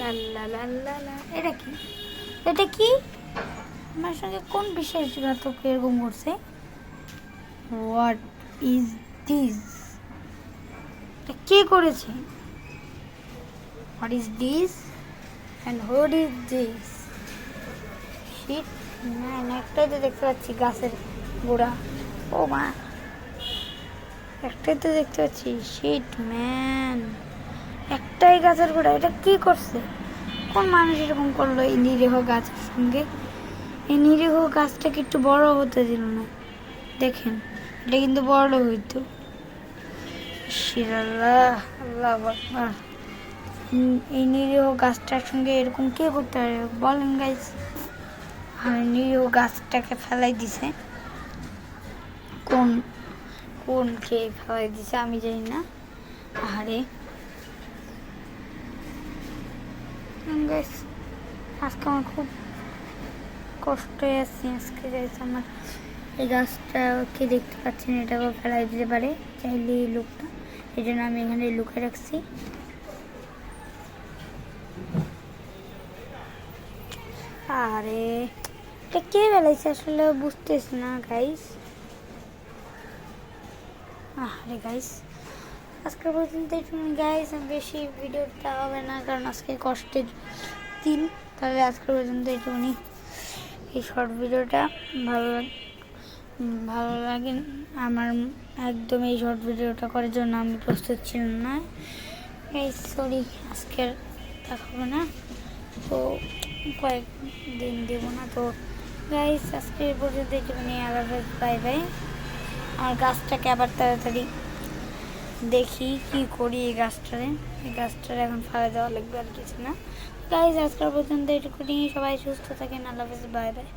লা লা লা লা লা। এটা কি? এটা কি? আমার সঙ্গে কোন বিশ্বাসঘাতক এরকম করছে? What is this? এটা কে করেছে? What is this and what is this? Shit man, একটাই তো দেখতে পাচ্ছি গাছের গোড়া। ও মা, একটাই তো দেখতে পাচ্ছি। শিট ম্যান, একটাই গাছের গোড়া। এটা কি করছে? কোন মানুষ এরকম করলো এই নিরীহ গাছের সঙ্গে? এই নিরীহ গাছটাকে একটু বড় হতে দিল না। দেখেন, এটা কিন্তু বড় হইতো। শিরাল্লাহ, আল্লাহ আকবার। এই নিরীহ গাছটার সঙ্গে এরকম কে করতে পারে বলেন গাইস? আর নিরীহ গাছটাকে ফেলাই দিছে। কোন কোন কে ফেলাই দিছে আমি জানি না। আরে গাইস, আজকে আমার খুব কষ্টে আছি। আজকে গাইস আমার এই গাছটাকে দেখতে পাচ্ছি না, এটাকেও ফেলাই দিতে পারে চাইলে এই লোকটা। এই জন্য আমি এখানে লুকিয়ে রাখছি। আরে এটা কে ফেলাইছে আসলে বুঝতেছি না গাইস। আরে গাইস, আজকে পর্যন্ত গাইস বেশি ভিডিওটা হবে না, কারণ আজকে কষ্টের দিন। তাহলে আজকে পর্যন্ত একটুখানি এই শর্ট ভিডিওটা ভালো লাগে আমার। একদম এই শর্ট ভিডিওটা করার জন্য আমি প্রস্তুত ছিলাম না গাইস, সরি। আজকের দেখাবো না তো, কয়েকদিন দেবো না তো গাইস। আজকে পর্যন্ত একটুখানি আলাদা, বাই বাই। আমার গাছটাকে আবার তাড়াতাড়ি দেখি কি করি এই গাছটারে এখন ফেলে দেওয়া লাগবে আর কিছু না গাইস। আজকের পর্যন্ত এটুকুনি। সবাই সুস্থ থাকেন। আল্লাহ হাফেজ, বাই বাই।